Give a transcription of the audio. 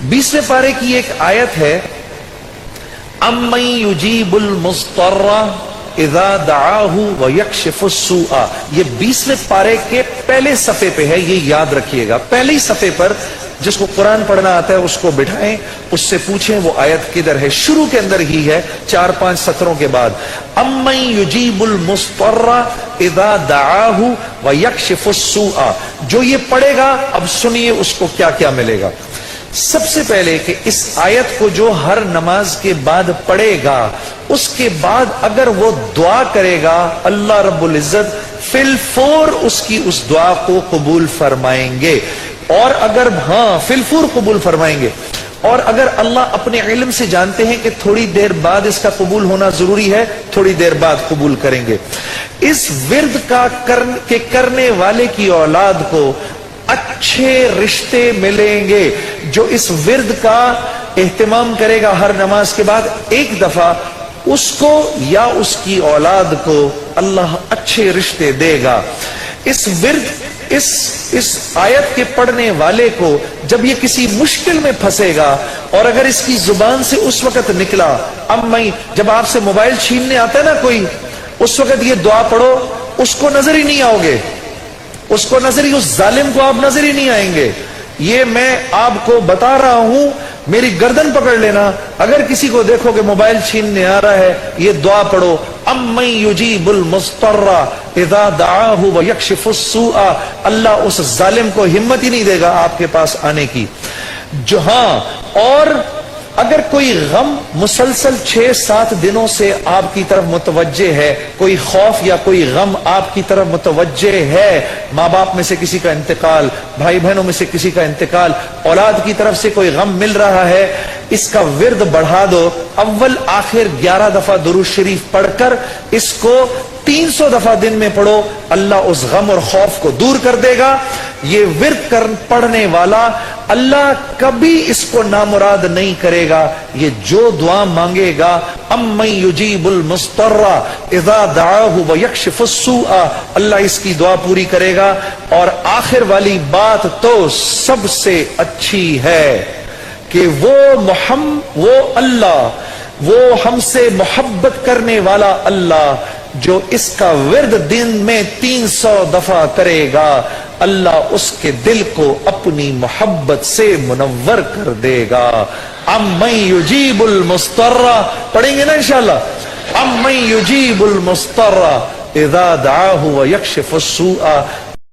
20वें पारे की एक आयत है, अम्मन युजीबुल मुस्तर्रा इज़ा दआहु व यक्शिफुस सूआ। ये 20वें पारे के पहले सफ़े पे है, ये याद रखिएगा। पहले ही सफ़े पर जिसको कुरान पढ़ना आता है उसको बिठाएं, उससे पूछें वो आयत किधर है। शुरू के अंदर ही है, 4-5 सत्रों के बाद। अम्मन युजीबुल मुस्तर्रा इज़ा दआहु व यक्शिफुस सूआ। जो ये पढ़ेगा, अब सुनिए उसको क्या क्या मिलेगा। सबसे पहले कि इस आयत को जो हर नमाज के बाद पढ़ेगा, उसके बाद अगर वो दुआ करेगा, अल्लाह रब्बुल इज्जत फिलफौर उसकी उस दुआ को कबूल फरमाएंगे। और अगर फिलफौर कबूल फरमाएंगे। और अगर अल्लाह अपने इल्म से जानते हैं कि थोड़ी देर बाद इसका कबूल होना जरूरी है, थोड़ी देर बाद कबूल करेंगे। इस विर्द का करने वाले की औलाद को अच्छे रिश्ते मिलेंगे। जो इस विर्द का एहतमाम करेगा हर नमाज के बाद एक दफा, उसको या उसकी औलाद को अल्लाह अच्छे रिश्ते देगा। इस विर्द इस आयत के पढ़ने वाले को जब ये किसी मुश्किल में फंसेगा, और अगर इसकी जुबान से उस वक्त निकला, अब मैं जब आपसे मोबाइल छीनने आता है ना कोई, उस वक्त ये दुआ पढ़ो, उसको नजर ही नहीं आओगे, उसको नजर ही, उस जालिम को आप नजर ही नहीं आएंगे। ये मैं आपको बता रहा हूं, मेरी गर्दन पकड़ लेना। अगर किसी को देखोगे मोबाइल छीनने आ रहा है, ये दुआ पढ़ो, अम्मन युजीबुल मुस्तर्रा इज़ा दआहु व यक्शिफुस सूआ। अल्लाह उस जालिम को हिम्मत ही नहीं देगा आपके पास आने की। जो और अगर कोई गम मुसलसल 6-7 दिनों से आपकी तरफ मुतवज्जे है, कोई खौफ या कोई गम आपकी तरफ मुतवज्जे है, माँ बाप में से किसी का इंतकाल, भाई बहनों में से किसी का इंतकाल, औलाद की तरफ से कोई गम मिल रहा है, इसका विर्द बढ़ा दो। अव्वल आखिर 11 दफा दुरूद शरीफ पढ़कर इसको 300 दफा दिन में पढ़ो, अल्लाह उस गम और खौफ को दूर कर देगा। ये विर्द पढ़ने वाला अल्लाह कभी इसको नामुराद नहीं करेगा। ये जो दुआ मांगेगा, अम्मन युजीबुल मुस्तर्रा इज़ा दआहु व यक्शिफुस सूआ, अल्लाह इसकी दुआ पूरी करेगा। और आखिर वाली बात तो सबसे अच्छी है कि वो अल्लाह, वो हमसे मोहब्बत करने वाला अल्लाह जो इसका विर्द दिन में 300 दफा करेगा, अल्लाह उसके दिल को अपनी मोहब्बत से मुनव्वर कर देगा। अम्मन युजीबुल मुस्तर्रा पढ़ेंगे ना इंशाअल्लाह। अम्मन युजीबुल मुस्तर्रा इज़ा दआहु व यक्शिफुस सूआ।